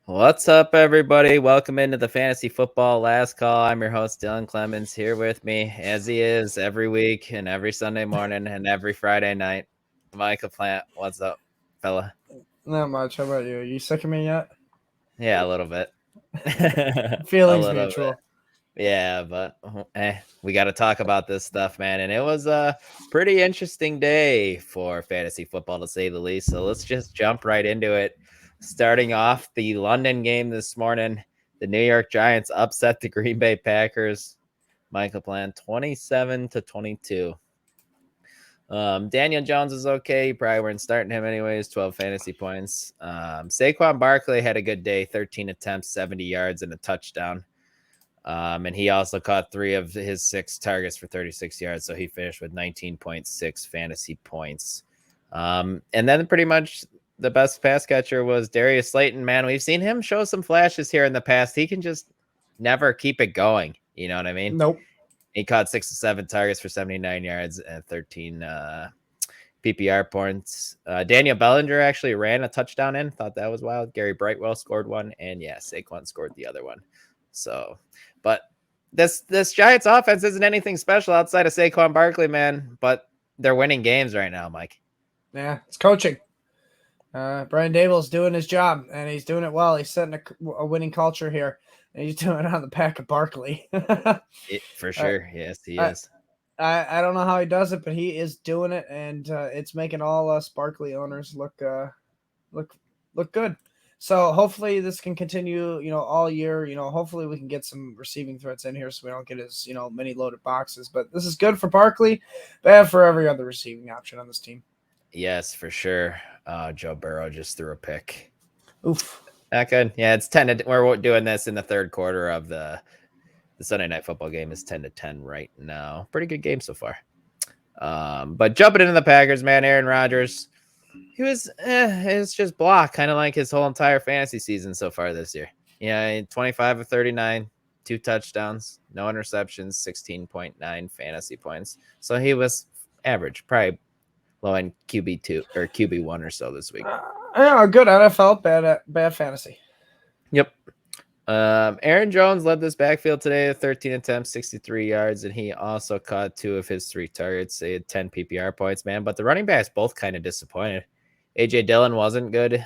What's up, everybody? Welcome into the Fantasy Football Last Call. I'm your host, Dylan Clemons, here with me, as he is every week and every Sunday morning and every Friday night. Mike LaPlant, what's up, fella? Not much. How about you? You sick of me yet? Yeah, a little bit. A Feelings little bit. mutual. Yeah, but we got to talk about this stuff, man. And it was a pretty interesting day for fantasy football, to say the least. So let's just jump right into it. Starting off the London game this morning, the New York Giants upset the Green Bay Packers. Michael Plan 27-22. Daniel Jones is okay. You probably weren't starting him anyways. 12 fantasy points. Saquon Barkley had a good day. 13 attempts, 70 yards, and a touchdown. And he also caught 3 of his 6 targets for 36 yards. So he finished with 19.6 fantasy points. And then pretty much the best pass catcher was Darius Slayton. Man, we've seen him show some flashes here in the past. He can just never keep it going. You know what I mean? Nope. He caught 6 to 7 targets for 79 yards and 13 PPR points. Daniel Bellinger actually ran a touchdown in. Thought that was wild. Gary Brightwell scored one. And yeah, Saquon scored the other one. So, but this Giants offense isn't anything special outside of Saquon Barkley, man. But they're winning games right now, Mike. Yeah, it's coaching. Brian Daboll's doing his job, and he's doing it well. He's setting a winning culture here, and he's doing it on the back of Barkley. For sure. Yes, he is. I don't know how he does it, but he is doing it, and it's making all us Barkley owners look good. So hopefully this can continue, all year. Hopefully we can get some receiving threats in here so we don't get as, many loaded boxes. But this is good for Barkley, bad for every other receiving option on this team. Yes, for sure. Joe Burrow just threw a pick. Oof. Not good. Yeah, it's 10. We're doing this in the third quarter of the Sunday Night Football game is 10-10 right now. Pretty good game so far. But jumping into the Packers, man, Aaron Rodgers. He was it's just block, kind of like his whole entire fantasy season so far this year. Yeah, 25 of 39, 2 touchdowns, no interceptions, 16.9 fantasy points. So he was average, probably low end QB2 or QB1 or so this week. Yeah, good NFL, bad fantasy. Yep. Aaron Jones led this backfield today, 13 attempts, 63 yards, and he also caught 2 of his 3 targets. They had 10 PPR points, man. But the running backs both kind of disappointed. AJ Dillon wasn't good.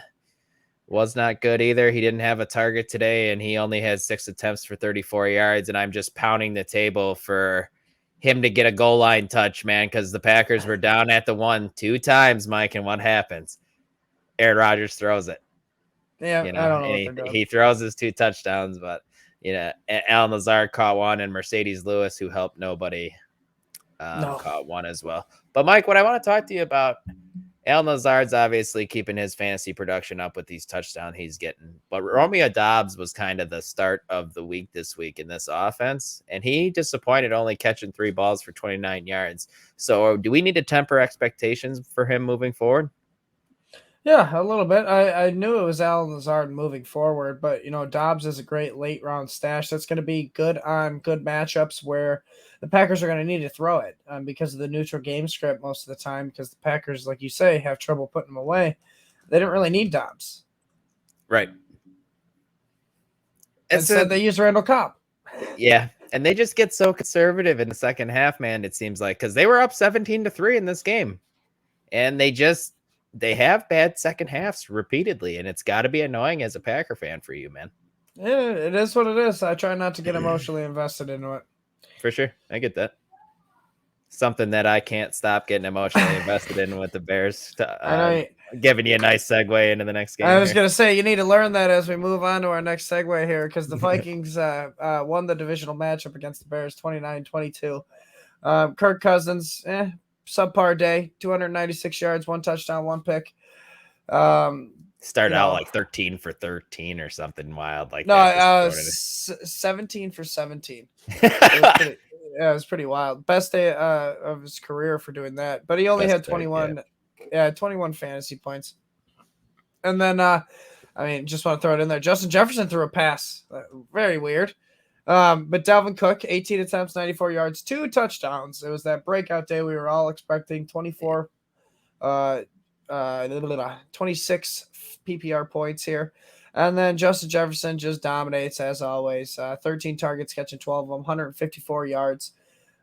Was not good either. He didn't have a target today, and he only had 6 attempts for 34 yards. And I'm just pounding the table for him to get a goal line touch, man, because the Packers were down at the 1 2 times, Mike. And what happens? Aaron Rodgers throws it. Yeah, I don't know what they're doing. He throws his 2 touchdowns, but Alan Lazard caught one, and Mercedes Lewis, who helped nobody, caught one as well. But Mike, what I want to talk to you about, Alan Lazard's obviously keeping his fantasy production up with these touchdowns he's getting. But Romeo Doubs was kind of the start of the week this week in this offense, and he disappointed, only catching 3 balls for 29 yards. So do we need to temper expectations for him moving forward? Yeah, a little bit. I knew it was Alan Lazard moving forward, but Dobbs is a great late round stash. That's going to be good on good matchups where the Packers are going to need to throw it because of the neutral game script most of the time. Because the Packers, like you say, have trouble putting them away. They didn't really need Dobbs, right? Instead, they use Randall Cobb. Yeah, and they just get so conservative in the second half, man. It seems like because they were up 17-3 in this game, and they have bad second halves repeatedly, and it's got to be annoying as a Packer fan for you, man. Yeah, it is what it is. I try not to get emotionally invested into it. For sure. I get that. Something that I can't stop getting emotionally invested in with the Bears. Giving you a nice segue into the next game. I was going to say, you need to learn that as we move on to our next segue here, because the Vikings won the divisional matchup against the Bears 29-22. Kirk Cousins, subpar day, 296 yards, 1 touchdown, 1 pick. Started out like 13 for 13 or something wild like that. No, 17 for 17. It was pretty wild. Best day of his career for doing that. But he only had 21 fantasy points. And then, just want to throw it in there. Justin Jefferson threw a pass. Very weird. But Dalvin Cook, 18 attempts, 94 yards, 2 touchdowns. It was that breakout day we were all expecting. 26 PPR points here. And then Justin Jefferson just dominates as always. 13 targets, catching 12 of them, 154 yards.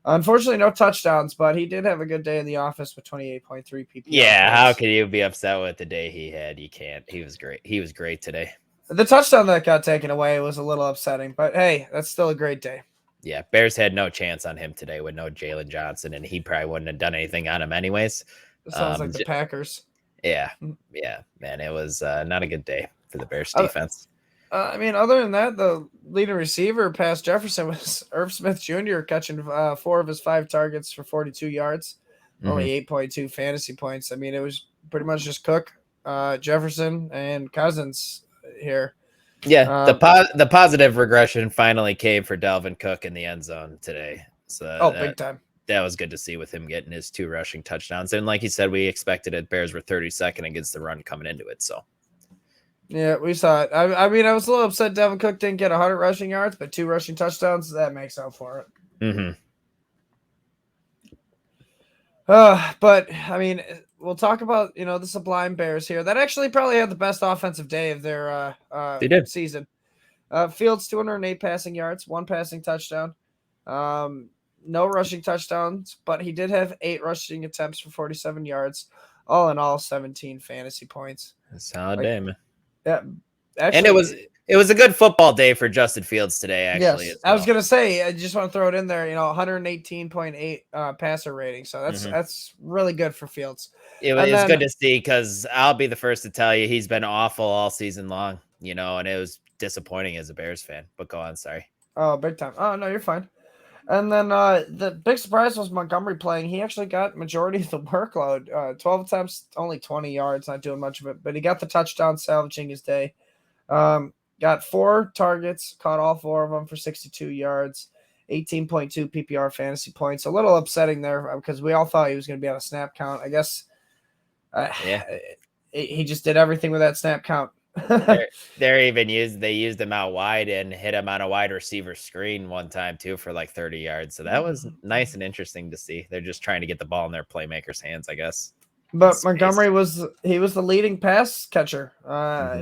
Unfortunately, no touchdowns, but he did have a good day in the office with 28.3 PPR. Yeah, how points. could you be upset with the day he had? You can't. He was great. He was great today. The touchdown that got taken away was a little upsetting, but hey, that's still a great day. Yeah, Bears had no chance on him today with no Jalen Johnson, and he probably wouldn't have done anything on him anyways. It sounds like the Packers. Yeah, man, it was not a good day for the Bears defense. I mean, other than that, the leading receiver past Jefferson was Irv Smith Jr. catching 4 of his 5 targets for 42 yards, only 8.2 fantasy points. I mean, it was pretty much just Cook, Jefferson, and Cousins here. Yeah, the positive regression finally came for Dalvin Cook in the end zone today. So big time. That was good to see with him getting his 2 rushing touchdowns. And like you said, we expected it. Bears were 32nd against the run coming into it. So yeah, we saw it. I mean, I was a little upset Dalvin Cook didn't get 100 rushing yards, but 2 rushing touchdowns, that makes up for it. But I mean, we'll talk about the Sublime Bears here. That actually probably had the best offensive day of their season. Fields 208 passing yards, 1 passing touchdown. No rushing touchdowns, but he did have 8 rushing attempts for 47 yards. All in all, 17 fantasy points. Solid day, man. Yeah, actually, and it was a good football day for Justin Fields today. Actually, yes, I was gonna say, I just want to throw it in there. 118.8 passer rating, so that's really good for Fields. It was good to see because I'll be the first to tell you he's been awful all season long. And it was disappointing as a Bears fan. But go on, sorry. Oh, big time. Oh no, you're fine. And then the big surprise was Montgomery playing. He actually got majority of the workload. 12 attempts, only 20 yards, not doing much of it. But he got the touchdown, salvaging his day. Got 4 targets, caught all 4 of them for 62 yards, 18.2 PPR fantasy points. A little upsetting there because we all thought he was going to be on a snap count. I guess he just did everything with that snap count. They used him out wide and hit him on a wide receiver screen one time too for like 30 yards. So that was nice and interesting to see. They're just trying to get the ball in their playmakers' hands, I guess. But Montgomery was the leading pass catcher.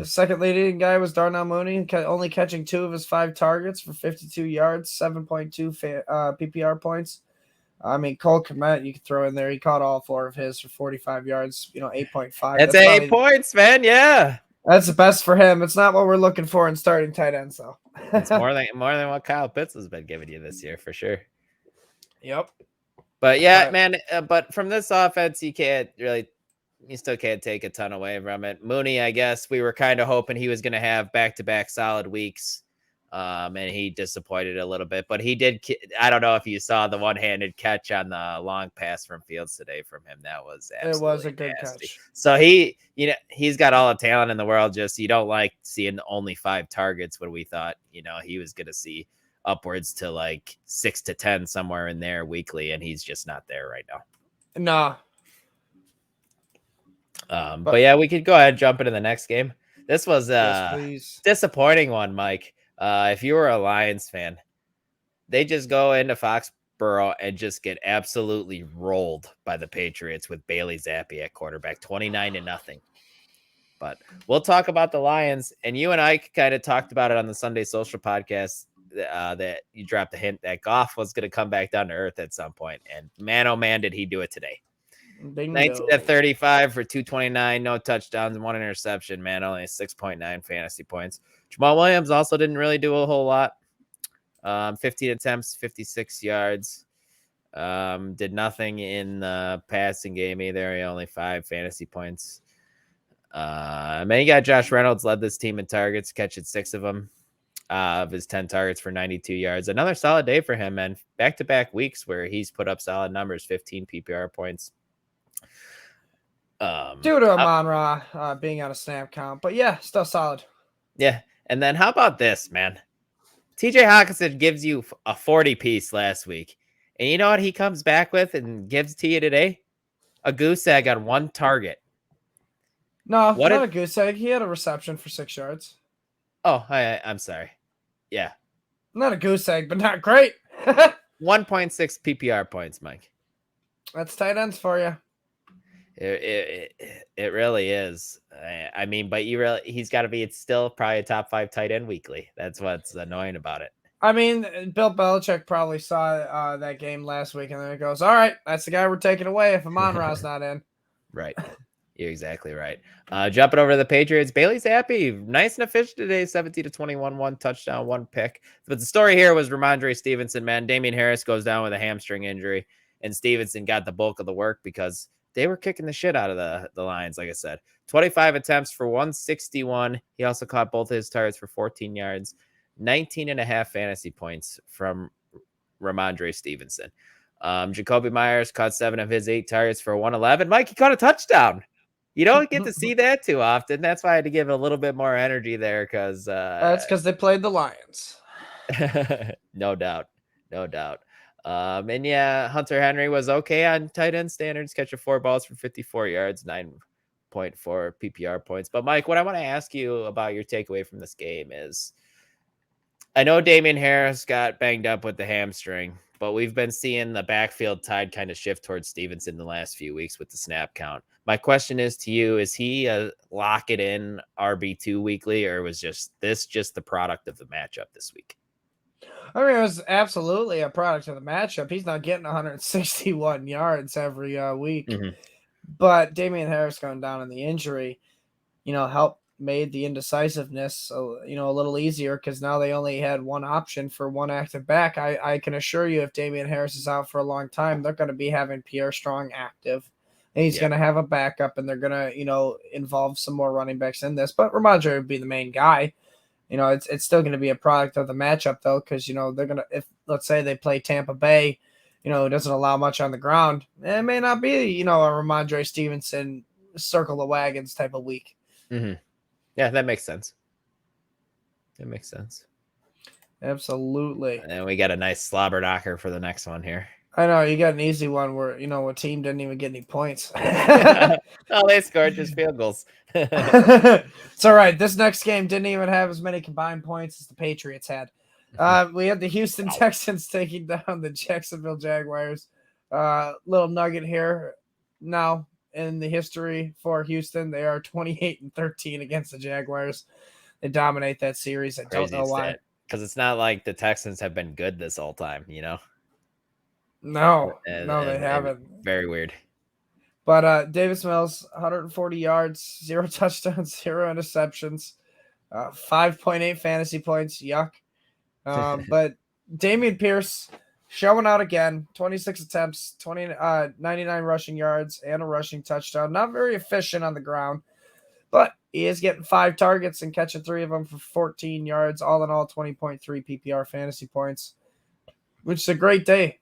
Second leading guy was Darnell Mooney, only catching 2 of his 5 targets for 52 yards, 7.2 PPR points. I mean, Cole Kmet, you could throw in there. He caught all 4 of his for 45 yards, 8.5. That's 8 points, man. Yeah. That's the best for him. It's not what we're looking for in starting tight ends, though. It's more than what Kyle Pitts has been giving you this year, for sure. Yep. But yeah, man. But from this offense, you still can't take a ton away from it. Mooney, I guess we were kind of hoping he was going to have back-to-back solid weeks, and he disappointed a little bit. But he did. I don't know if you saw the one-handed catch on the long pass from Fields today from him. That was absolutely it was a good nasty. catch. So he's got all the talent in the world. Just you don't like seeing only 5 targets when we thought he was going to see upwards to like 6 to 10 somewhere in there weekly, and he's just not there right now. Nah. But yeah, we could go ahead and jump into the next game. This was yes, disappointing one, Mike. If you were a Lions fan, they just go into Foxborough and just get absolutely rolled by the Patriots with Bailey Zappi at quarterback, 29-0. But we'll talk about the Lions, and you and I kind of talked about it on the Sunday Social podcast. That you dropped the hint that Goff was going to come back down to earth at some point, and man, oh man, did he do it today. Bingo. 19-35 for 229, no touchdowns and 1 interception, man, only 6.9 fantasy points. Jamal Williams also didn't really do a whole lot. 15 attempts, 56 yards. Did nothing in the passing game either. He only 5 fantasy points. Man, you got Josh Reynolds led this team in targets, catching 6 of them. Of his 10 targets for 92 yards. Another solid day for him, man. Back-to-back weeks where he's put up solid numbers, 15 PPR points. Due to Amon-Ra being on a snap count. But yeah, still solid. Yeah. And then how about this, man? TJ Hawkinson gives you a 40-piece last week. And you know what he comes back with and gives to you today? A goose egg on 1 target. No, not a goose egg. He had a reception for 6 yards. Oh, I'm sorry. Yeah. Not a goose egg, but not great. 1.6 PPR points, Mike. That's tight ends for you. It really is. I mean, but he's got to be. It's still probably a top 5 tight end weekly. That's what's annoying about it. I mean, Bill Belichick probably saw that game last week, and then it goes, "All right, that's the guy we're taking away if Amon-Ra's not in." Right. You're exactly right. Jumping over to the Patriots, Bailey Zappi, nice and efficient today, 17-21, 1 touchdown, 1 pick. But the story here was Ramondre Stevenson, man. Damian Harris goes down with a hamstring injury, and Stevenson got the bulk of the work because they were kicking the shit out of the Lions, like I said. 25 attempts for 161. He also caught both of his targets for 14 yards, 19.5 fantasy points from Ramondre Stevenson. Jacoby Myers caught 7 of his 8 targets for 111. Mike, he caught a touchdown. You don't get to see that too often. That's why I had to give it a little bit more energy there because that's because they played the Lions. No doubt. And yeah, Hunter Henry was okay on tight end standards, catching 4 balls for 54 yards, 9.4 PPR points. But Mike, what I want to ask you about your takeaway from this game is, I know Damian Harris got banged up with the hamstring, but we've been seeing the backfield tide kind of shift towards Stevenson the last few weeks with the snap count. My question is to you, is he a lock it in RB2 weekly, or was just the product of the matchup this week? I mean, it was absolutely a product of the matchup. He's not getting 161 yards every week. Mm-hmm. But Damian Harris going down in the injury, helped made the indecisiveness, a little easier because now they only had one option for one active back. I can assure you if Damian Harris is out for a long time, they're going to be having Pierre Strong active. And he's going to have a backup, and they're going to, involve some more running backs in this. But Ramondre would be the main guy. It's still going to be a product of the matchup, though, because, they're going to, if let's say they play Tampa Bay, it doesn't allow much on the ground. It may not be, a Ramondre Stevenson circle the wagons type of week. Mm-hmm. Yeah, that makes sense. Absolutely. And we got a nice slobber knocker for the next one here. I know, you got an easy one where, a team didn't even get any points. Oh, they scored just field goals. It's all right. This next game didn't even have as many combined points as the Patriots had. We had the Houston Texans taking down the Jacksonville Jaguars. Little nugget here. Now, in the history for Houston, they are 28-13 against the Jaguars. They dominate that series. I don't know why. Because it's not like the Texans have been good this whole time, No, they haven't. Very weird. But Davis Mills, 140 yards, 0 touchdowns, 0 interceptions, 5.8 fantasy points. Yuck. But Dameon Pierce showing out again, 26 attempts, 99 rushing yards, and a rushing touchdown. Not very efficient on the ground, but he is getting 5 targets and catching 3 of them for 14 yards. All in all, 20.3 PPR fantasy points, which is a great day.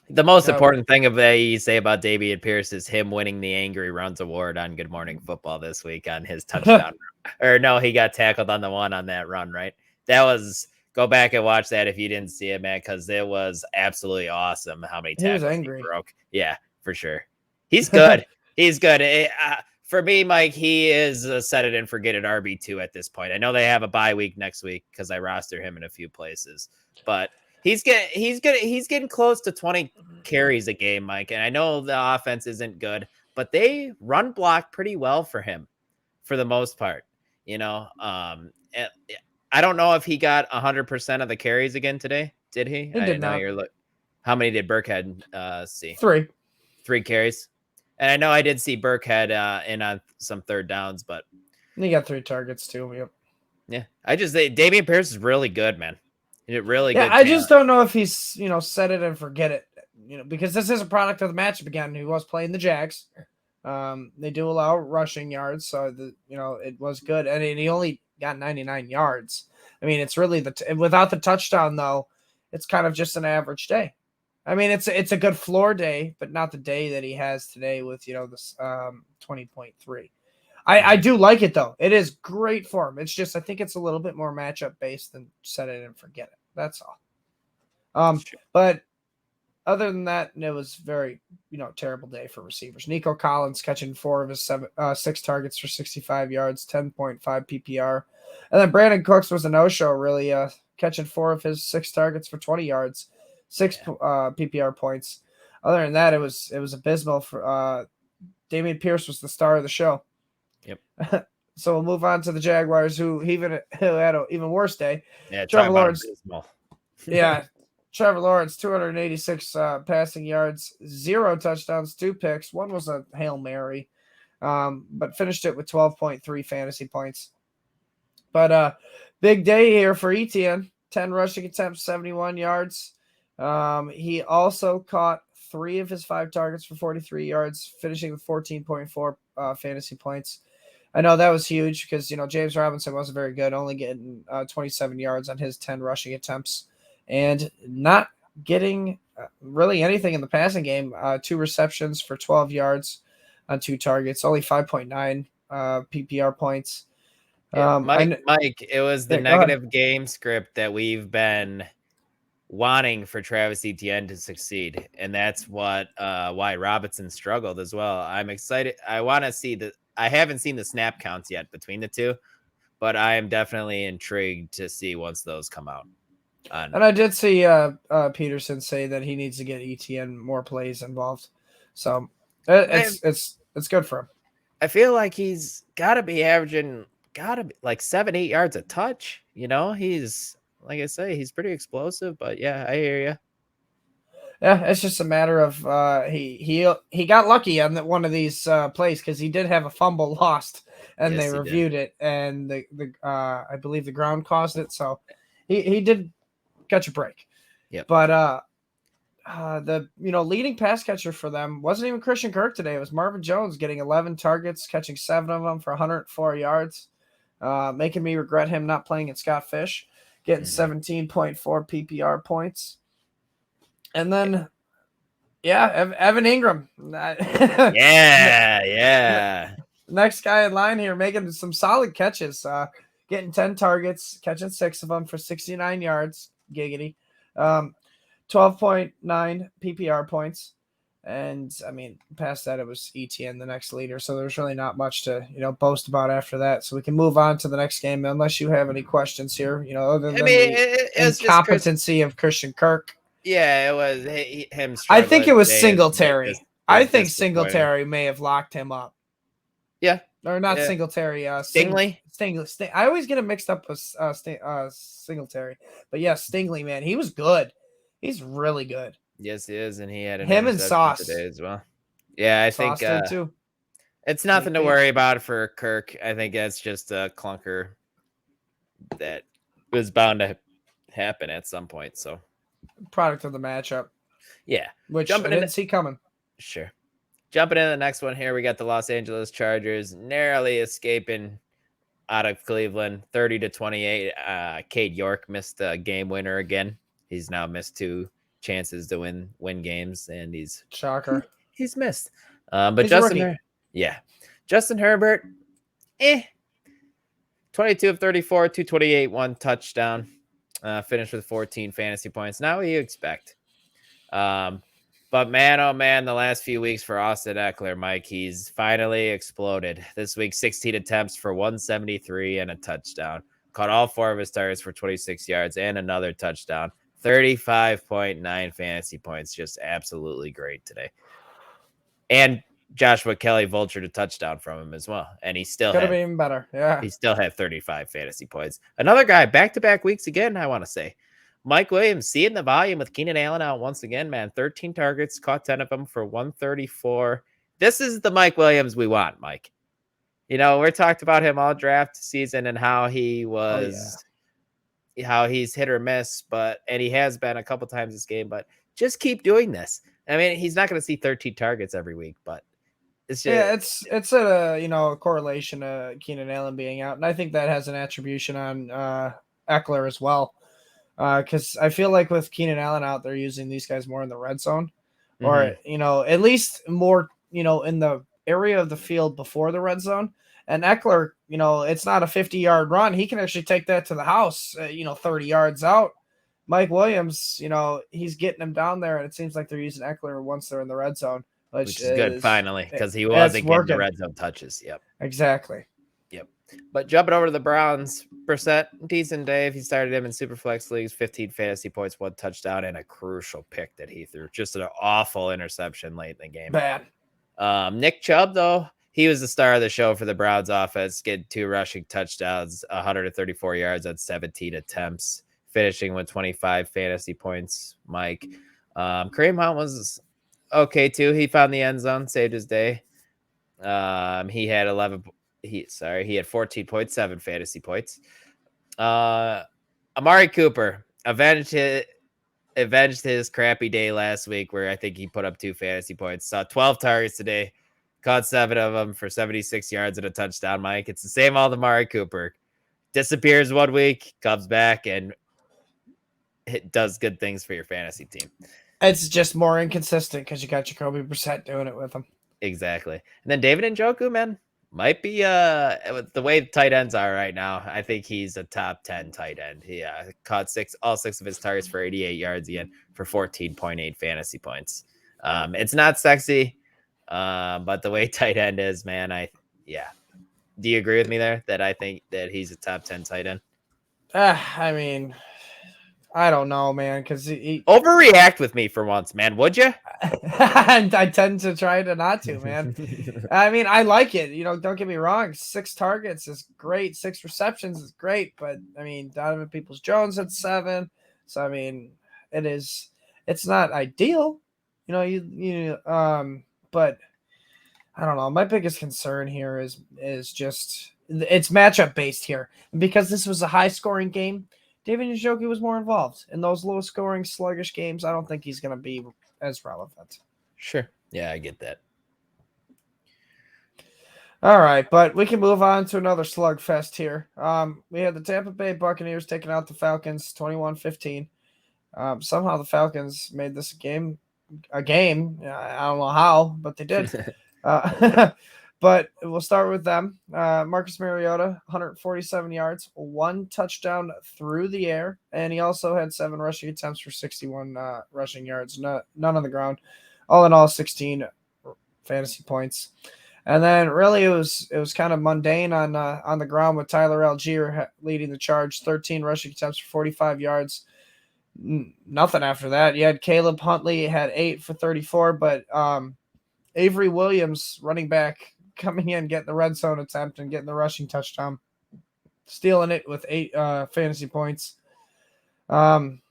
The most important thing of that you say about Dameon Pierce is him winning the Angry Runs Award on Good Morning Football this week on his touchdown. Or no, he got tackled on the one on that run, right? That was... Go back and watch that if you didn't see it, man, because it was absolutely awesome how many tackles he broke. Yeah, for sure. He's good. He's good. For me, Mike, he is a set it and forget it RB2 at this point. I know they have a bye week next week because I roster him in a few places, but he's getting close to 20 carries a game, Mike. And I know the offense isn't good, but they run block pretty well for him for the most part. I don't know if he got 100% of the carries again today. Did he? He did not. How many did Burkhead see? 3. 3 carries. And I know I did see Burkhead in on some third downs, but he got 3 targets too. Yep. Yeah, I just say Dameon Pierce is really good, man. Really good. I just don't know if he's set it and forget it. Because this is a product of the matchup again. He was playing the Jags. They do allow rushing yards, so it was good, and he only got 99 yards. I mean, it's really without the touchdown though, it's kind of just an average day. I mean, it's a good floor day, but not the day that he has today with this 20.3. I do like it though. It is great for him. It's just I think it's a little bit more matchup based than set it and forget it. That's all. But other than that, it was very, terrible day for receivers. Nico Collins catching 4 of his 6 targets for 65 yards, 10.5 PPR. And then Brandon Cooks was a no-show, really, catching 4 of his 6 targets for 20 yards, 6 PPR points. Other than that, it was abysmal for Dameon Pierce was the star of the show. Yep. So we'll move on to the Jaguars, who had an even worse day. Yeah, Trevor Lawrence. Yeah, Trevor Lawrence, 286 passing yards, 0 touchdowns, 2 picks. One was a Hail Mary, but finished it with 12.3 fantasy points. But big day here for Etienne. 10 rushing attempts, 71 yards. He also caught 3 of his 5 targets for 43 yards, finishing with 14.4 fantasy points. I know that was huge because, James Robinson wasn't very good, only getting 27 yards on his 10 rushing attempts and not getting really anything in the passing game. 2 receptions for 12 yards on 2 targets, only 5.9 PPR points. Yeah, Mike, it was the negative game script that we've been wanting for Travis Etienne to succeed, and that's why Robinson struggled as well. I'm excited. I want to see I haven't seen the snap counts yet between the two, but I am definitely intrigued to see once those come out. And I did see Peterson say that he needs to get Etienne more plays involved, so it's good for him. I feel like he's got to be averaging like 7-8 yards a touch. He's, like I say, he's pretty explosive. But yeah, I hear you. Yeah, it's just a matter of he got lucky on one of these plays because he did have a fumble lost, and they reviewed it, and the I believe the ground caused it, so he did catch a break. Yeah, but the leading pass catcher for them wasn't even Christian Kirk today. It was Marvin Jones, getting 11 targets, catching 7 of them for 104 yards, making me regret him not playing at Scott Fish, getting 17.4 PPR points. And then, Evan Ingram. Yeah. Next guy in line here, making some solid catches, getting 10 targets, catching 6 of them for 69 yards. Giggity. 12.9 PPR points. And, past that, it was Etienne, the next leader. So there's really not much to, boast about after that. So we can move on to the next game, unless you have any questions here, other than the incompetency of Christian Kirk. Yeah, it was him. I think it was Singletary. I think Singletary may have locked him up. Yeah. Or not Singletary. Stingley? Stingley. I always get it mixed up with Singletary. But yeah, Stingley, man. He was good. He's really good. Yes, he is. And he had him and Sauce today as well. Yeah, I think too. It's nothing to worry about for Kirk. I think that's just a clunker that was bound to happen at some point. So, product of the matchup. Yeah. Which I didn't see coming. Sure. Jumping into the next one here, we got the Los Angeles Chargers narrowly escaping out of Cleveland, 30-28. Cade York missed a game winner again. He's now missed 2 chances to win games, and he's shocker. He's missed. But Justin Herbert, 22 of 34, 228, 1 touchdown. Finished with 14 fantasy points. Not what you expect. But man, oh man, the last few weeks for Austin Eckler, Mike, he's finally exploded. This week, 16 attempts for 173 and a touchdown. Caught all 4 of his targets for 26 yards and another touchdown. 35.9 fantasy points. Just absolutely great today. And Joshua Kelly vultured a touchdown from him as well. And he still could have been even better. Yeah. He still had 35 fantasy points. Another guy, back-to-back weeks again, I want to say. Mike Williams, seeing the volume with Keenan Allen out once again, man. 13 targets, caught 10 of them for 134. This is the Mike Williams we want, Mike. We're talked about him all draft season and how he was, how he's hit or miss, and he has been a couple times this game, but just keep doing this. He's not going to see 13 targets every week, but it's just, it's a correlation to Keenan Allen being out, and I think that has an attribution on Eckler as well. Because I feel like with Keenan Allen out, they're using these guys more in the red zone, or at least more in the area of the field before the red zone. And Eckler, it's not a 50-yard run; he can actually take that to the house, 30 yards out. Mike Williams, he's getting them down there, and it seems like they're using Eckler once they're in the red zone, which is good finally, because he wasn't getting the red zone touches. Yep, exactly. Yep. But jumping over to the Browns, Brissett, decent day. He started him in Superflex leagues, 15 fantasy points, 1 touchdown, and a crucial pick that he threw. Just an awful interception late in the game. Bad. Nick Chubb, though, he was the star of the show for the Browns offense, getting 2 rushing touchdowns, 134 yards on 17 attempts, finishing with 25 fantasy points. Mike, Kareem Hunt was okay too. He found the end zone, saved his day. He had 14.7 fantasy points. Amari Cooper avenged his crappy day last week, where I think he put up 2 fantasy points. Saw 12 targets today, caught 7 of them for 76 yards and a touchdown. Mike, it's the same old Amari Cooper. Disappears 1 week, comes back, and it does good things for your fantasy team. It's just more inconsistent because you got Jacoby Brissett doing it with him. Exactly. And then David Njoku, man, might be the way tight ends are right now. I think he's a top 10 tight end. He caught all 6 of his targets for 88 yards again for 14.8 fantasy points. It's not sexy, but the way tight end is, man, do you agree with me there that I think that he's a top 10 tight end? I mean, I don't know, man, because he overreact with me for once, man. Would you? I tend to try to not to, man. I mean, I like it. Don't get me wrong. 6 targets is great. 6 receptions is great. But I mean, Donovan Peoples-Jones had 7. So I mean, it's not ideal, but I don't know. My biggest concern here is just it's matchup based here, because this was a high scoring game. David Njoku was more involved in those low scoring, sluggish games. I don't think he's going to be as relevant. Sure. Yeah, I get that. All right, but we can move on to another slugfest here. We had the Tampa Bay Buccaneers taking out the Falcons 21-15. Somehow the Falcons made this a game. I don't know how, but they did. But we'll start with them. Marcus Mariota, 147 yards, 1 touchdown through the air, and he also had 7 rushing attempts for 61 rushing yards, none on the ground. All in all, 16 fantasy points. And then really it was kind of mundane on the ground, with Tyler Algier leading the charge, 13 rushing attempts for 45 yards. Nothing after that. You had Caleb Huntley had 8 for 34, but Avery Williams, running back, coming in, getting the red zone attempt and getting the rushing touchdown, stealing it with 8 fantasy points. Man,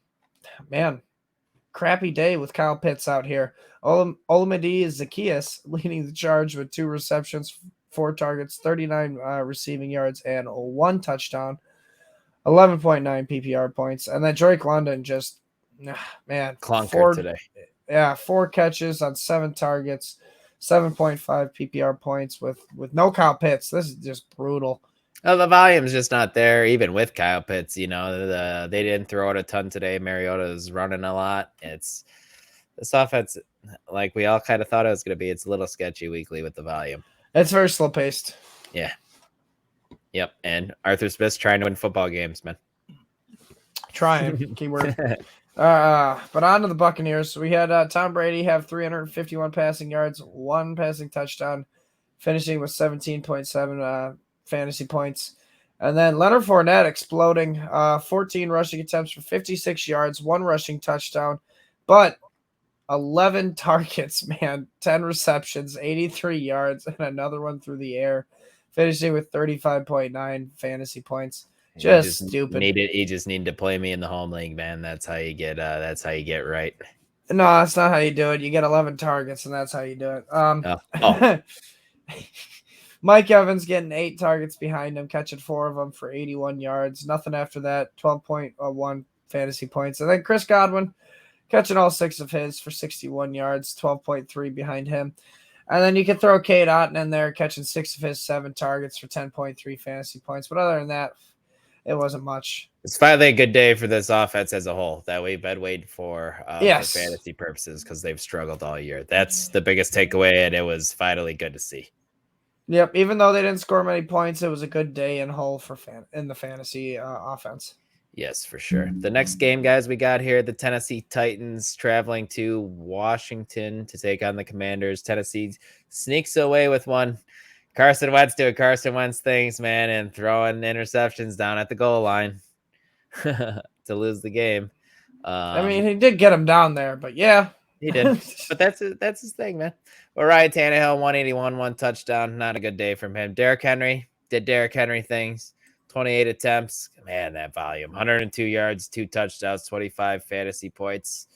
crappy day with Kyle Pitts out here. Olamide Zaccheaus leading the charge with 2 receptions, 4 targets, 39 receiving yards, and 1 touchdown, 11.9 PPR points. And then Drake London just, man, clunker today. Yeah, 4 catches on 7 targets, 7.5 PPR points with no Kyle Pitts. This is just brutal. Oh, the volume's just not there, even with Kyle Pitts. They didn't throw it a ton today. Mariota is running a lot. It's this offense, like we all kind of thought it was going to be. It's a little sketchy weekly with the volume. It's very slow paced. Yeah. Yep. And Arthur Smith's trying to win football games, man. Trying, keyword. But on to the Buccaneers. We had Tom Brady have 351 passing yards, 1 passing touchdown, finishing with 17.7 fantasy points. And then Leonard Fournette exploding, 14 rushing attempts for 56 yards, 1 rushing touchdown, but 11 targets, man, 10 receptions, 83 yards, and another one through the air, finishing with 35.9 fantasy points. Just stupid. He just needed to play me in the home league, man. That's how you get right. No, that's not how you do it. You get 11 targets, and that's how you do it. Mike Evans getting 8 targets behind him, catching 4 of them for 81 yards. Nothing after that, 12.1 fantasy points. And then Chris Godwin catching all 6 of his for 61 yards, 12.3 behind him. And then you can throw Cade Otton in there, catching 6 of his 7 targets for 10.3 fantasy points. But other than that, it wasn't much. It's finally a good day for this offense as a whole that we've been waiting for fantasy purposes, because they've struggled all year. That's the biggest takeaway, and it was finally good to see. Yep, even though they didn't score many points, it was a good day in whole in the fantasy offense. Yes, for sure. The next game, guys, we got here, the Tennessee Titans traveling to Washington to take on the Commanders. Tennessee sneaks away with one. Carson Wentz doing Carson Wentz things, man, and throwing interceptions down at the goal line to lose the game. I mean, he did get him down there, but yeah. He did. But that's his thing, man. Well, Ryan Tannehill, 181, 1 touchdown. Not a good day from him. Derrick Henry did Derrick Henry things. 28 attempts. Man, that volume. 102 yards, 2 touchdowns, 25 fantasy points.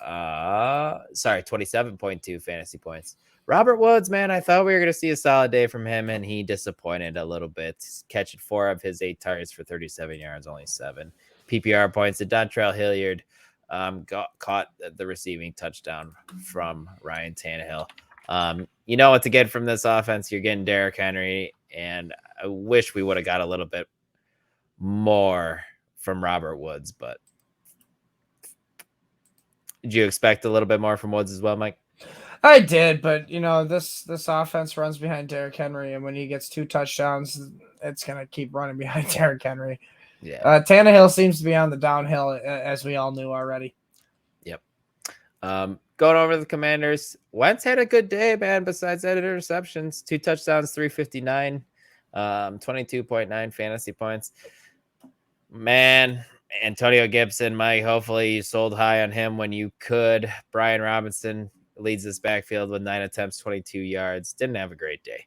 27.2 fantasy points. Robert Woods, man, I thought we were going to see a solid day from him, and he disappointed a little bit. Catching 4 of his 8 targets for 37 yards, only 7 PPR points. And Dontrell Hilliard caught the receiving touchdown from Ryan Tannehill. You know what to get from this offense. You're getting Derrick Henry, and I wish we would have got a little bit more from Robert Woods, but did you expect a little bit more from Woods as well, Mike? I did, but this offense runs behind Derrick Henry, and when he gets 2 touchdowns, it's gonna keep running behind Derrick Henry. Yeah. Tannehill seems to be on the downhill, as we all knew already. Yep. Going over the Commanders, Wentz had a good day, man. Besides that, interceptions, 2 touchdowns, 359, 22.9 fantasy points. Man, Antonio Gibson, Mike, hopefully you sold high on him when you could. Brian Robinson leads this backfield with 9 attempts, 22 yards. Didn't have a great day.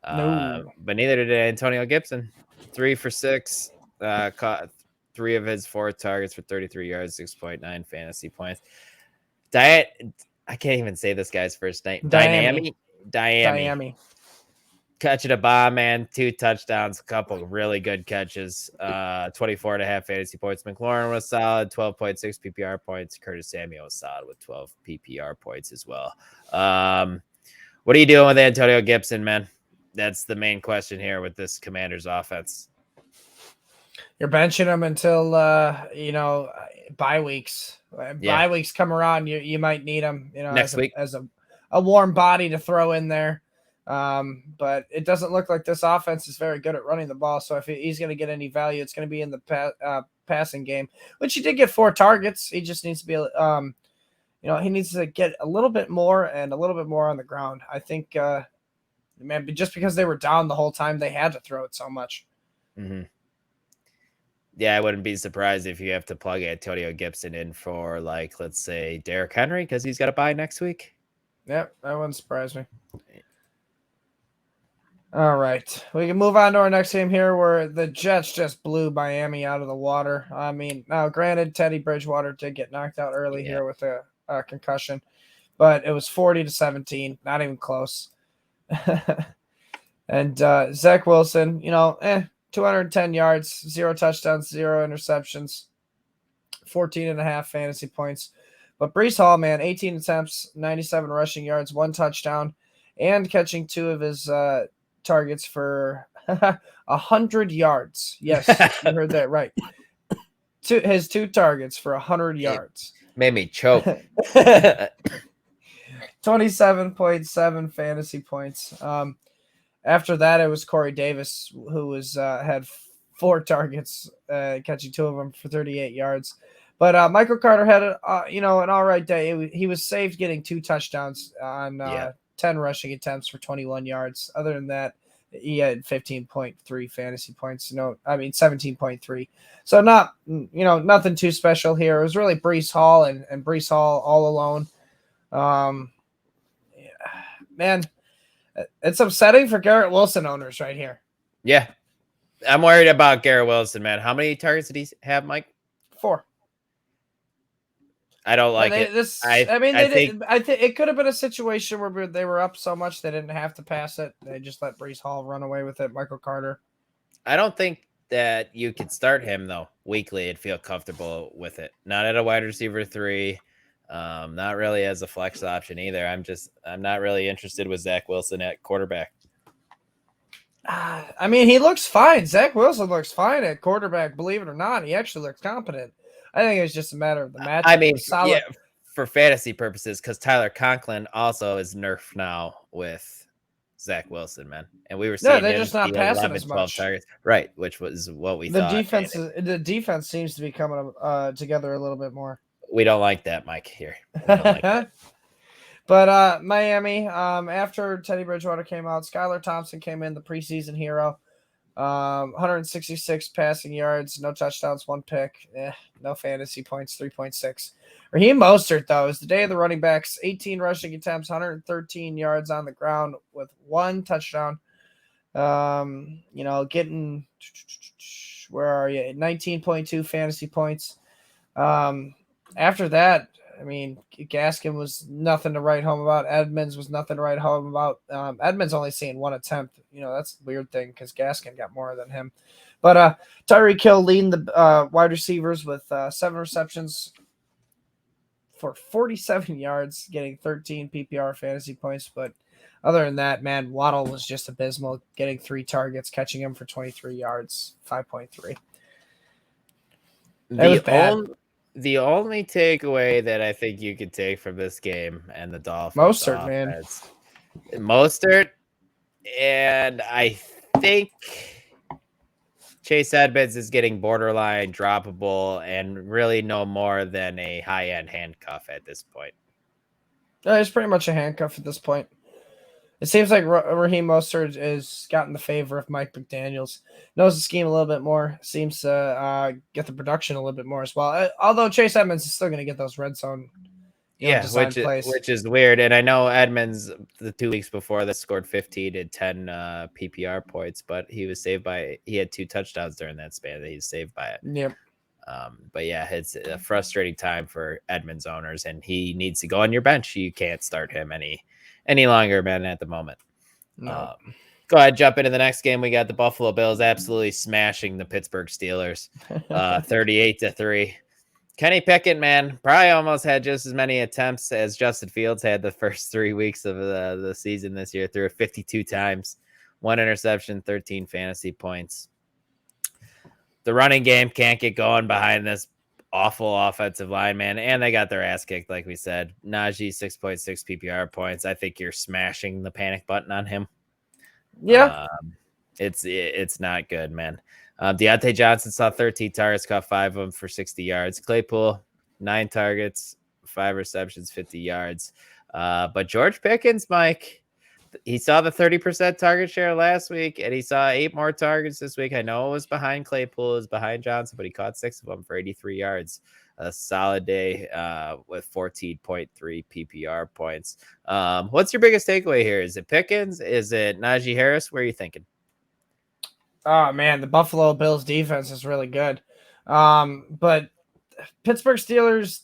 No. But neither did Antonio Gibson. 3 for 6. Caught 3 of his 4 targets for 33 yards, 6.9 fantasy points. I can't even say this guy's first name. Dynami. Catching a bomb, man. 2 touchdowns, a couple really good catches. 24.5 fantasy points. McLaurin was solid, 12.6 PPR points. Curtis Samuel was solid with 12 PPR points as well. What are you doing with Antonio Gibson, man? That's the main question here with this Commanders offense. You're benching him until bye weeks. Bye weeks come around, you might need him. Next week as a warm body to throw in there. But it doesn't look like this offense is very good at running the ball. So if he's going to get any value, it's going to be in the passing game, which he did get 4 targets. He just needs to be, he needs to get a little bit more and a little bit more on the ground. I think, man, just because they were down the whole time, they had to throw it so much. Mm-hmm. Yeah, I wouldn't be surprised if you have to plug Antonio Gibson in for, like, let's say Derrick Henry, because he's got a bye next week. Yep, that wouldn't surprise me. All right, we can move on to our next game here, where the Jets just blew Miami out of the water. I mean, now granted, Teddy Bridgewater did get knocked out early here with a concussion, but it was 40-17, not even close. And Zach Wilson, 210 yards, 0 touchdowns, 0 interceptions, 14.5 fantasy points. But Breece Hall, man, 18 attempts, 97 rushing yards, 1 touchdown, and catching 2 of his targets for 100 yards. Yes, you heard that right. His 2 targets for 100 yards. Made me choke. 27.7 fantasy points. After that, it was Corey Davis, who had 4 targets, catching 2 of them for 38 yards. But Michael Carter had an all right day. He was saved getting 2 touchdowns on 10 rushing attempts for 21 yards. Other than that, he had 15.3 fantasy points. 17.3. So nothing too special here. It was really Breece Hall and Breece Hall all alone. Man, it's upsetting for Garrett Wilson owners right here. Yeah. I'm worried about Garrett Wilson, man. How many targets did he have, Mike? 4. I don't like it. I think it could have been a situation where they were up so much they didn't have to pass it. They just let Breece Hall run away with it. Michael Carter. I don't think that you could start him though weekly and feel comfortable with it. Not at a wide receiver 3. Not really as a flex option either. I'm not really interested with Zach Wilson at quarterback. He looks fine. Zach Wilson looks fine at quarterback. Believe it or not, he actually looks competent. I think it's just a matter of the matchup. For fantasy purposes, because Tyler Conklin also is nerfed now with Zach Wilson, man. And we were seeing they're just not passing 11, as much. Targets. Right, which was what we thought. The defense seems to be coming together a little bit more. We don't like that, Mike, here. Like But Miami, after Teddy Bridgewater came out, Skylar Thompson came in, the preseason hero. 166 passing yards, no touchdowns, 1 pick. No fantasy points, 3.6. Raheem Mostert, though, is the day of the running backs. 18 rushing attempts, 113 yards on the ground with 1 touchdown. Getting, where are you? 19.2 fantasy points. After that, I mean, Gaskin was nothing to write home about. Edmonds was nothing to write home about. Edmonds only seeing 1 attempt. That's a weird thing because Gaskin got more than him. But Tyreek Hill leading the wide receivers with 7 receptions for 47 yards, getting 13 PPR fantasy points. But other than that, man, Waddle was just abysmal, getting 3 targets, catching him for 23 yards, 5.3. That was bad. The only takeaway that I think you could take from this game and the Dolphins Mostert, man. Mostert, and I think Chase Edmonds is getting borderline droppable and really no more than a high-end handcuff at this point. It's pretty much a handcuff at this point. It seems like Raheem Mostert has gotten the favor of Mike McDaniels. Knows the scheme a little bit more. Seems to get the production a little bit more as well. Although Chase Edmonds is still going to get those red zone, which is weird. And I know Edmonds the 2 weeks before that scored 15 and 10 PPR points, but he had 2 touchdowns during that span that he's saved by it. Yep. But yeah, it's a frustrating time for Edmonds owners, and he needs to go on your bench. You can't start him any longer, man, at the moment. No. Go ahead, jump into the next game. We got the Buffalo Bills absolutely smashing the Pittsburgh Steelers, 38-3. Kenny Pickett, man, probably almost had just as many attempts as Justin Fields had the first 3 weeks of the season this year. Threw it 52 times, 1 interception, 13 fantasy points. The running game can't get going behind this awful offensive line, man, and they got their ass kicked, like we said. Najee, 6.6 PPR points. I think you're smashing the panic button on him. Yeah. It's not good, man. Deontay Johnson saw 13 targets, caught 5 of them for 60 yards. Claypool, 9 targets, 5 receptions, 50 yards. But George Pickens, Mike, he saw the 30% target share last week, and he saw 8 more targets this week. I know it was behind Claypool, it was behind Johnson, but he caught 6 of them for 83 yards. A solid day with 14.3 PPR points. What's your biggest takeaway here? Is it Pickens? Is it Najee Harris? Where are you thinking? Oh, man, the Buffalo Bills defense is really good. But Pittsburgh Steelers,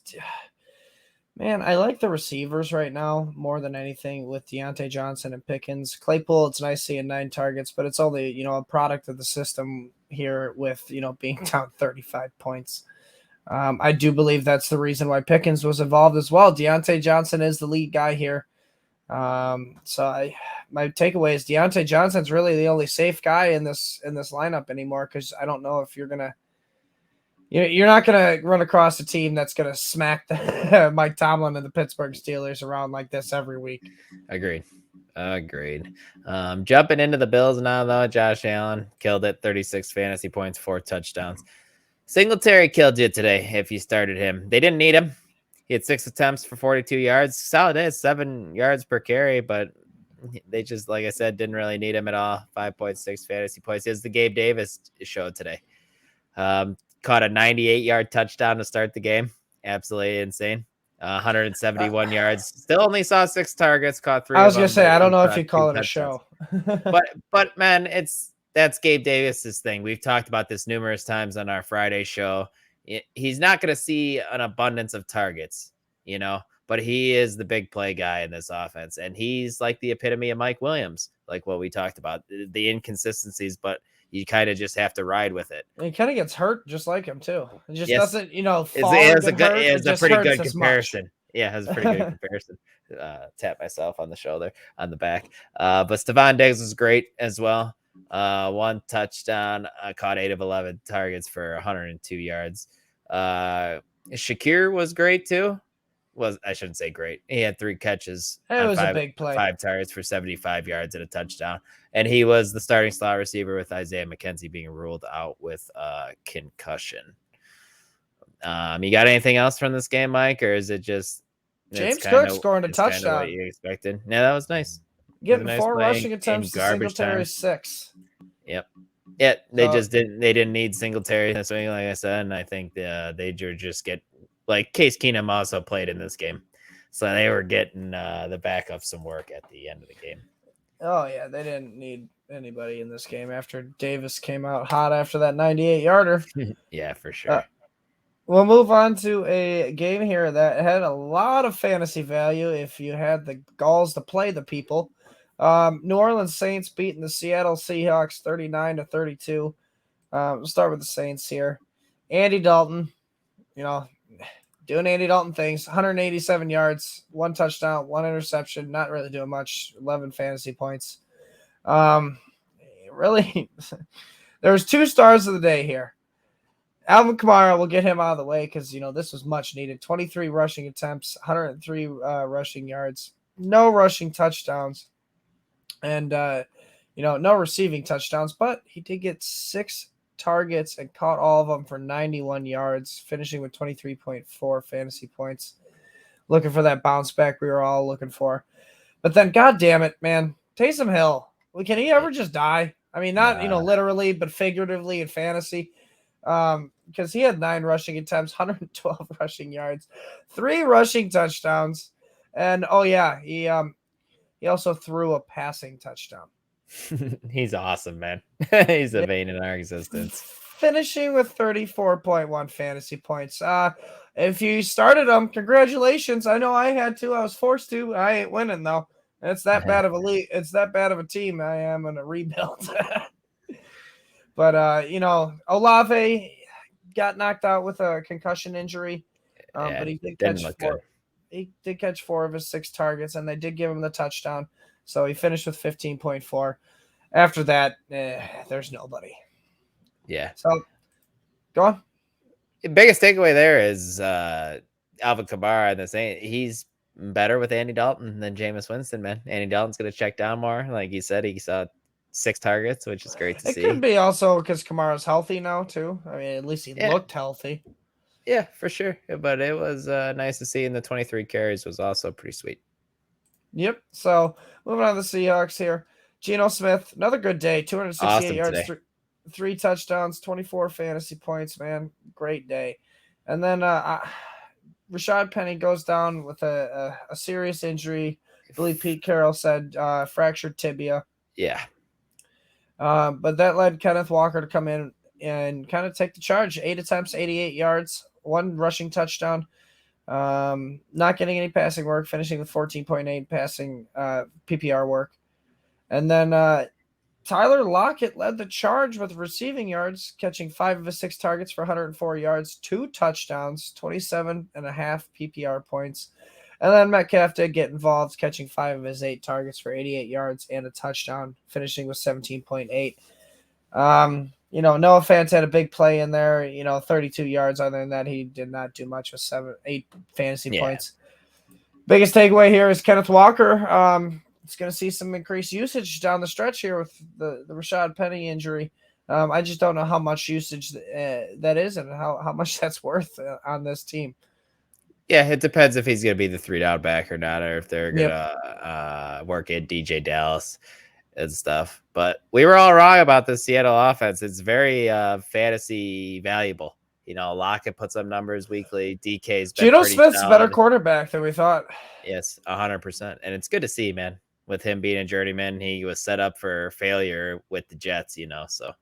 man, I like the receivers right now more than anything with Deontay Johnson and Pickens. Claypool, it's nice seeing 9 targets, but it's only, a product of the system here with, being down 35 points. I do believe that's the reason why Pickens was involved as well. Deontay Johnson is the lead guy here. So my takeaway is Deontay Johnson's really the only safe guy in this lineup anymore, because I don't know if you're not gonna run across a team that's gonna smack Mike Tomlin and the Pittsburgh Steelers around like this every week. Agreed. Jumping into the Bills now, though, Josh Allen killed it, 36 fantasy points, 4 touchdowns. Singletary killed you today if you started him. They didn't need him. He had 6 attempts for 42 yards. Solid day, 7 yards per carry, but they just, like I said, didn't really need him at all. 5.6 fantasy points. It was the Gabe Davis show today. Caught a 98-yard touchdown to start the game. Absolutely insane. 171 yards. Still only saw 6 targets. Caught 3. I was gonna say, I don't know if you call it a show. but man, that's Gabe Davis's thing. We've talked about this numerous times on our Friday show. He's not going to see an abundance of targets, but he is the big play guy in this offense. And he's like the epitome of Mike Williams, like what we talked about, the inconsistencies, but you kind of just have to ride with it. He kind of gets hurt just like him too. It just doesn't, fall. It's a pretty good comparison. Yeah, it has a pretty good comparison. Tap myself on the shoulder, on the back. But Stephon Diggs was great as well. 1 touchdown, caught 8 of 11 targets for 102 yards. Shakir was great too. I shouldn't say great. He had 3 catches. It was a big play. 5 targets for 75 yards and a touchdown. And he was the starting slot receiver with Isaiah McKenzie being ruled out with concussion. You got anything else from this game, Mike, or is it just James Cook scoring a touchdown? What you expected? Yeah, that was nice. Getting 4 rushing attempts to Singletary 6. Yep. Yeah, they So, just didn't. They didn't need Singletary this week, like I said, and I think they just get like Case Keenum also played in this game, so they were getting the backup some work at the end of the game. oh yeah, they didn't need anybody in this game after Davis came out hot after that 98-yarder. Yeah, for sure. We'll move on to a game here that had a lot of fantasy value if you had the galls to play the people. New Orleans Saints beating the Seattle Seahawks 39-32. We'll start with the Saints here. Andy Dalton, doing Andy Dalton things, 187 yards, 1 touchdown, 1 interception, not really doing much, 11 fantasy points. Really, there was 2 stars of the day here. Alvin Kamara, will get him out of the way because, this was much needed. 23 rushing attempts, 103 rushing yards, no rushing touchdowns, and, no receiving touchdowns, but he did get 6 targets and caught all of them for 91 yards, finishing with 23.4 fantasy points. Looking for that bounce back we were all looking for. But then, God damn it, man, Taysom Hill. Can he ever just die? I mean, not, literally, but figuratively in fantasy. Because he had 9 rushing attempts, 112 rushing yards, 3 rushing touchdowns, and he also threw a passing touchdown. He's awesome, man. He's a vein in our existence. Finishing with 34.1 fantasy points. If you started him, congratulations. I know I had to. I was forced to. I ain't winning though. It's that bad of a league. It's that bad of a team. I am in a rebuild. But Olave got knocked out with a concussion injury. But he did catch 4. He did catch 4 of his 6 targets, and they did give him the touchdown. So he finished with 15.4. After that, there's nobody. Yeah. So go on. The biggest takeaway there is Alvin Kamara. He's better with Andy Dalton than Jameis Winston, man. Andy Dalton's going to check down more. Like you said, he saw 6 targets, which is great to see. It could be also because Kamara's healthy now, too. I mean, at least he looked healthy. Yeah, for sure. But it was nice to see, and the 23 carries was also pretty sweet. Yep. So moving on to the Seahawks here. Geno Smith, another good day. 268 yards, 3 touchdowns, 24 fantasy points, man. Great day. And then Rashad Penny goes down with a serious injury. I believe Pete Carroll said fractured tibia. Yeah. But that led Kenneth Walker to come in and kind of take the charge. 8 attempts, 88 yards, 1 rushing touchdown. Not getting any passing work, finishing with 14.8 passing PPR work. And then Tyler Lockett led the charge with receiving yards, catching 5 of his 6 targets for 104 yards, 2 touchdowns, 27.5 PPR points. And then Metcalf did get involved, catching 5 of his 8 targets for 88 yards and a touchdown, finishing with 17.8. Noah Fant had a big play in there, 32 yards. Other than that, he did not do much with 8 fantasy points. Biggest takeaway here is Kenneth Walker. It's going to see some increased usage down the stretch here with the Rashad Penny injury. I just don't know how much usage that is and how much that's worth on this team. Yeah, it depends if he's going to be the 3-down back or not, or if they're going to work at DJ Dallas and stuff. But we were all wrong about the Seattle offense. It's very fantasy valuable. Lockett puts up numbers weekly. DK's been Geno Smith's a better quarterback than we thought. Yes, 100%. And it's good to see, man. With him being a journeyman, he was set up for failure with the Jets, So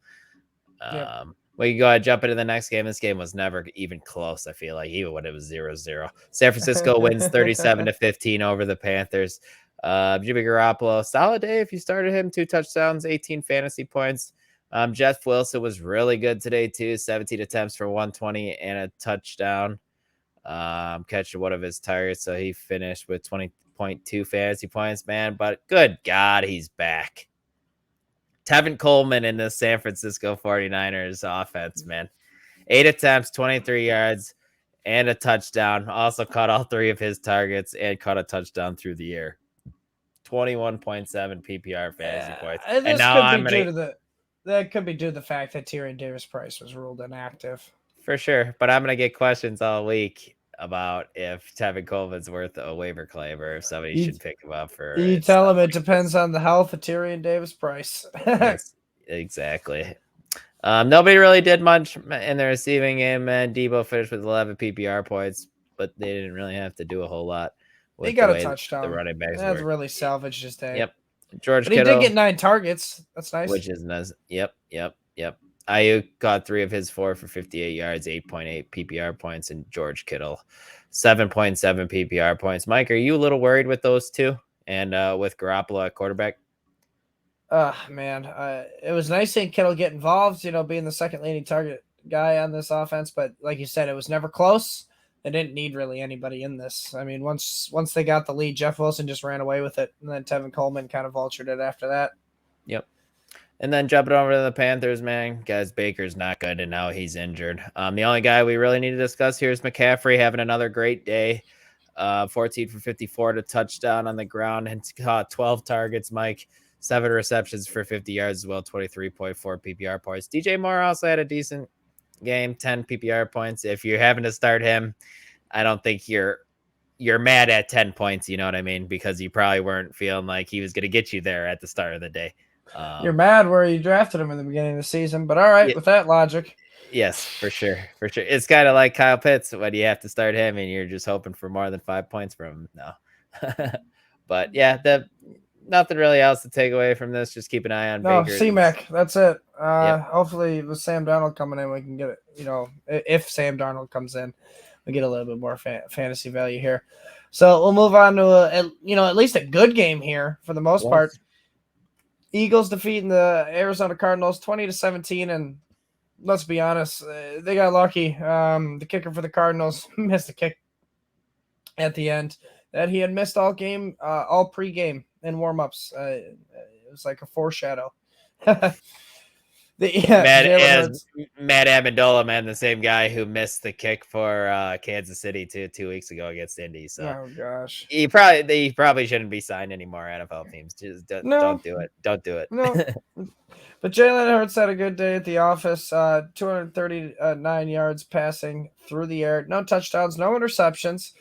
we can go ahead and jump into the next game. This game was never even close, I feel like, even when it was 0-0. San Francisco wins 37-15 over the Panthers. Jimmy Garoppolo, solid day if you started him. 2 touchdowns, 18 fantasy points. Jeff Wilson was really good today, too. 17 attempts for 120 and a touchdown. Catching one of his targets, so he finished with 20.2 fantasy points, man. But good God, he's back. Tevin Coleman in the San Francisco 49ers offense, man. 8 attempts, 23 yards, and a touchdown. Also caught all 3 of his targets and caught a touchdown through the air. 21.7 PPR fantasy points. And now that could be due to the fact that Tyrion Davis-Price was ruled inactive. For sure. But I'm going to get questions all week about if Tevin Coleman's worth a waiver claim or if somebody should pick him up for. You tell him it depends on the health of Tyrion Davis-Price. Yes, exactly. Nobody really did much in the receiving game, man. Debo finished with 11 PPR points, but they didn't really have to do a whole lot He with the got a way the touchdown. running backs That's were. really salvaged his day. Yep. George But he did Kittle, get 9 targets. That's nice. which is nice. Yep. Ayuk got 3 of his 4 for 58 yards, 8.8 PPR points, and George Kittle, 7.7 PPR points. Mike, are you a little worried with those two and with Garoppolo at quarterback? Man, it was nice seeing Kittle get involved, being the second leading target guy on this offense. But like you said, it was never close. They didn't need really anybody in this. I mean, once they got the lead, Jeff Wilson just ran away with it, and then Tevin Coleman kind of vultured it after that. Yep. And then jumping over to the Panthers, man, guys, Baker's not good, and now he's injured. The only guy we really need to discuss here is McCaffrey having another great day. 14 for 54 to touchdown on the ground and caught 12 targets, Mike. 7 receptions for 50 yards as well, 23.4 PPR points. DJ Moore also had a decent game, 10 PPR points. If you're having to start him, I don't think you're mad at 10 points, you know what I mean? Because you probably weren't feeling like he was going to get you there at the start of the day. You're mad where you drafted him in the beginning of the season, but all right, yeah, with that logic. Yes, for sure. It's kind of like Kyle Pitts when you have to start him and you're just hoping for more than 5 points from him. No. But yeah, nothing really else to take away from this. Just keep an eye on Baker. C-Mac, that's it. Hopefully with Sam Darnold coming in, we can get it, if Sam Darnold comes in, we get a little bit more fantasy value here. So we'll move on to at least a good game here for the most part. Eagles defeating the Arizona Cardinals 20-17, and let's be honest, they got lucky. The kicker for the Cardinals missed a kick at the end that he had missed all game, all pregame and warmups. It was like a foreshadow. Matt Amendola, man, the same guy who missed the kick for Kansas City 2 weeks ago against Indy. So, oh gosh, he probably shouldn't be signed anymore. NFL teams, just don't do it. Don't do it. No. But Jalen Hurts had a good day at the office. 239 yards passing through the air, no touchdowns, no interceptions,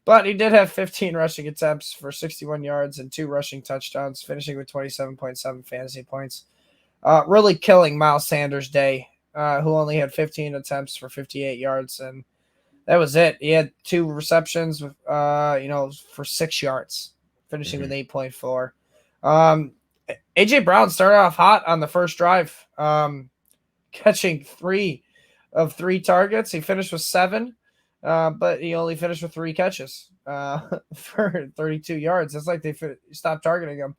but he did have 15 rushing attempts for 61 yards and 2 rushing touchdowns, finishing with 27.7 fantasy points. Really killing Miles Sanders' day, who only had 15 attempts for 58 yards, and that was it. He had 2 receptions, for 6 yards, finishing with 8.4. AJ Brown started off hot on the first drive, catching 3 of 3 targets. He finished with 7, but he only finished with 3 catches for 32 yards. It's like they stopped targeting him.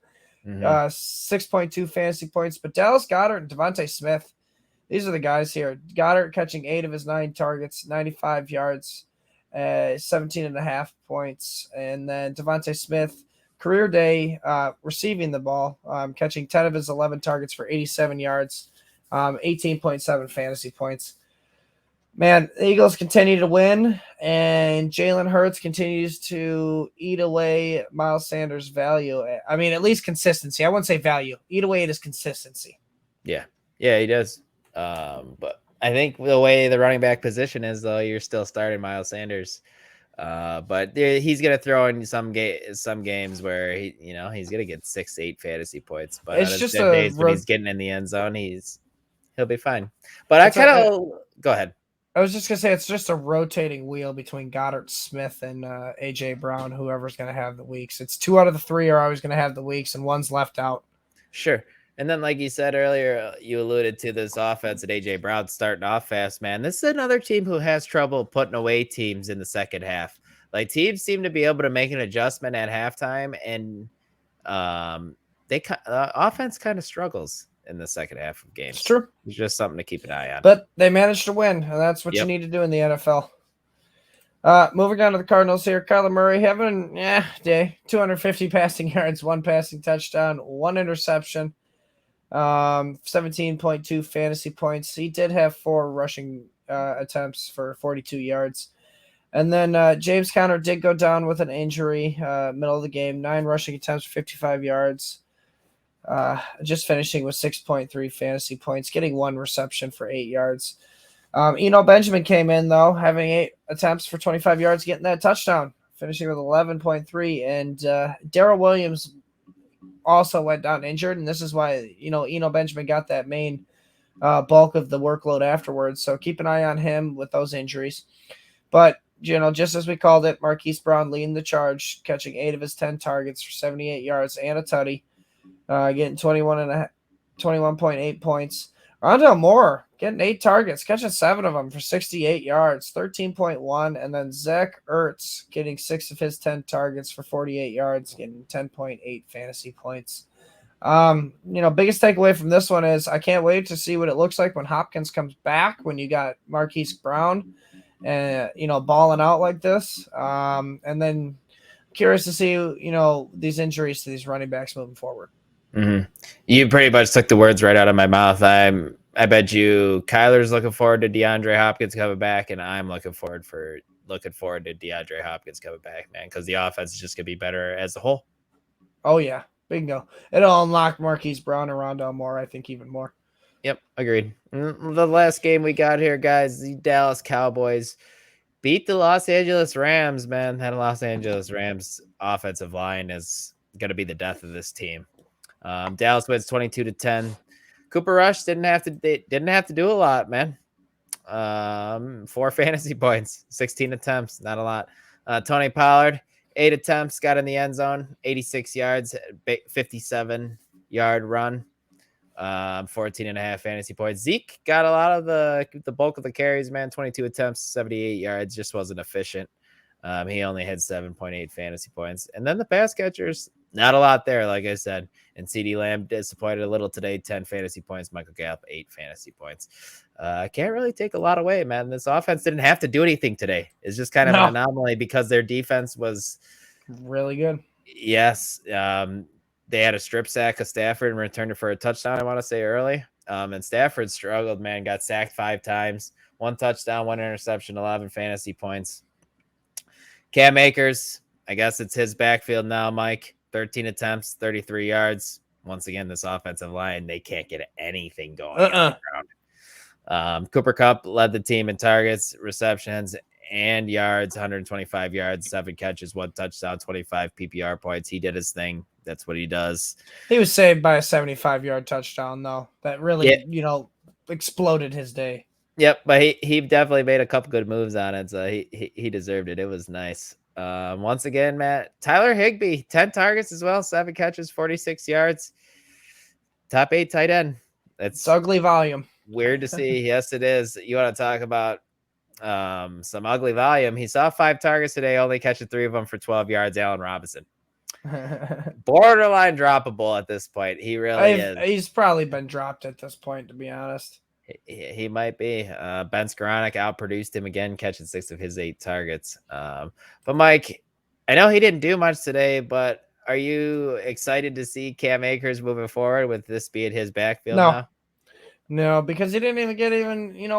6.2 fantasy points. But Dallas Goedert and Devontae Smith, these are the guys here. Goddard catching 8 of his 9 targets, 95 yards, 17.5 points. And then Devontae Smith, career day receiving the ball, catching 10 of his 11 targets for 87 yards, 18.7 fantasy points. Man, the Eagles continue to win, and Jalen Hurts continues to eat away Miles Sanders' value. I mean, at least consistency. I wouldn't say value. Eat away at his consistency. Yeah, he does. But I think the way the running back position is, though, you're still starting Miles Sanders. But he's gonna throw in some games where he's gonna get 6-8 fantasy points. But it's just days when he's getting in the end zone, he'll be fine. But go ahead. I was just gonna say it's just a rotating wheel between Goddard, Smith, and AJ Brown. Whoever's gonna have the weeks. It's 2 out of the 3 are always gonna have the weeks, and 1's left out. Sure. And then, like you said earlier, you alluded to this offense at AJ Brown starting off fast, man. This is another team who has trouble putting away teams in the second half. Like, teams seem to be able to make an adjustment at halftime, and offense kind of struggles in the second half of games. It's true. It's just something to keep an eye on. But they managed to win, and that's what you need to do in the NFL. Moving on to the Cardinals here. Kyler Murray having day. 250 passing yards, 1 passing touchdown, 1 interception, 17.2 fantasy points. He did have 4 rushing attempts for 42 yards. And then James Conner did go down with an injury middle of the game. 9 rushing attempts for 55 yards. Just finishing with 6.3 fantasy points, getting 1 reception for 8 yards. Benjamin came in, though, having 8 attempts for 25 yards, getting that touchdown, finishing with 11.3. And Darrell Williams also went down injured, and this is why, Benjamin got that main bulk of the workload afterwards. So keep an eye on him with those injuries. But, just as we called it, Marquise Brown leading the charge, catching 8 of his 10 targets for 78 yards and a tutty, getting 21.8 points. Rondale Moore getting 8 targets, catching 7 of them for 68 yards, 13.1. And then Zach Ertz getting 6 of his 10 targets for 48 yards, getting 10.8 fantasy points. Biggest takeaway from this one is I can't wait to see what it looks like when Hopkins comes back, when you got Marquise Brown and balling out like this. And then curious to see, these injuries to these running backs moving forward. Mm-hmm. You pretty much took the words right out of my mouth. I bet you Kyler's looking forward to DeAndre Hopkins coming back, and I'm looking forward to DeAndre Hopkins coming back, man, because the offense is just gonna be better as a whole. Oh yeah, bingo. It'll unlock Marquise Brown and Rondale Moore, I think, even more. Yep, agreed. The last game we got here, guys, the Dallas Cowboys beat the Los Angeles Rams, man. That Los Angeles Rams offensive line is going to be the death of this team. Dallas wins 22-10. Cooper Rush didn't have to do a lot, man. 4 fantasy points, 16 attempts, not a lot. Tony Pollard, 8 attempts, got in the end zone, 86 yards, 57-yard run. 14.5 fantasy points. Zeke got a lot of the bulk of the carries, man. 22 attempts, 78 yards, just wasn't efficient. He only had 7.8 fantasy points. And then the pass catchers, not a lot there, like I said. And CeeDee Lamb disappointed a little today, 10 fantasy points. Michael Gallup, 8 fantasy points. Can't really take a lot away, man. This offense didn't have to do anything today. It's just kind of an anomaly because their defense was really good. Yes. They had a strip sack of Stafford and returned it for a touchdown, I want to say, early. And Stafford struggled, man. Got sacked 5 times. 1 touchdown, 1 interception, 11 fantasy points. Cam Akers, I guess it's his backfield now, Mike. 13 attempts, 33 yards. Once again, this offensive line, they can't get anything going on the ground. Cooper Kupp led the team in targets, receptions, and yards. 125 yards, 7 catches, 1 touchdown, 25 PPR points. He did his thing. That's what he does. He was saved by a 75-yard touchdown, though. That really, exploded his day. Yep, but he definitely made a couple good moves on it, so he deserved it. It was nice. Once again, Matt, Tyler Higbee, 10 targets as well, 7 catches, 46 yards. Top 8 tight end. It's ugly volume. Weird to see. Yes, it is. You want to talk about some ugly volume. He saw 5 targets today, only catching 3 of them for 12 yards. Allen Robinson. Borderline droppable at this point. He really is. He's probably been dropped at this point, to be honest. He might be. Ben Skoranek outproduced him again, catching 6 of his 8 targets. But Mike, I know he didn't do much today, but are you excited to see Cam Akers moving forward with this being his backfield now? No, because he didn't even get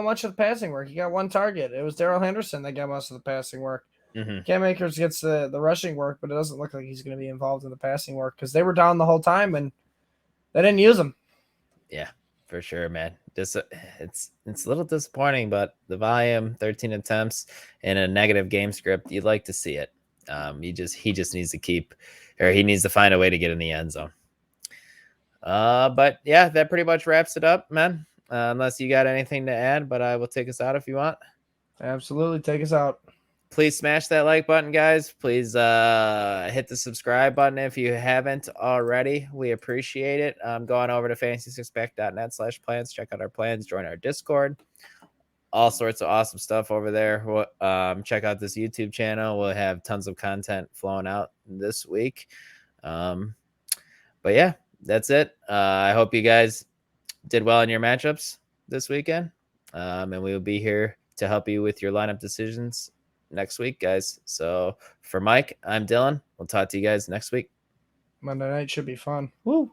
much of the passing work. He got 1 target. It was Darrell Henderson that got most of the passing work. Mm-hmm. Cam Akers gets the rushing work, but it doesn't look like he's going to be involved in the passing work because they were down the whole time and they didn't use him. Yeah, for sure, man. It's a little disappointing, but the volume, 13 attempts, and a negative game script, you'd like to see it. He just needs he needs to find a way to get in the end zone. But yeah, that pretty much wraps it up, man. Unless you got anything to add, but I will take us out if you want. Absolutely, take us out. Please smash that like button, guys. Please hit the subscribe button if you haven't already. We appreciate it. Go on over to fantasysixpack.net/plans. Check out our plans. Join our Discord. All sorts of awesome stuff over there. Check out this YouTube channel. We'll have tons of content flowing out this week. But yeah, that's it. I hope you guys did well in your matchups this weekend. And we will be here to help you with your lineup decisions next week, guys. So for Mike, I'm Dylan. We'll talk to you guys next week. Monday night should be fun. Woo.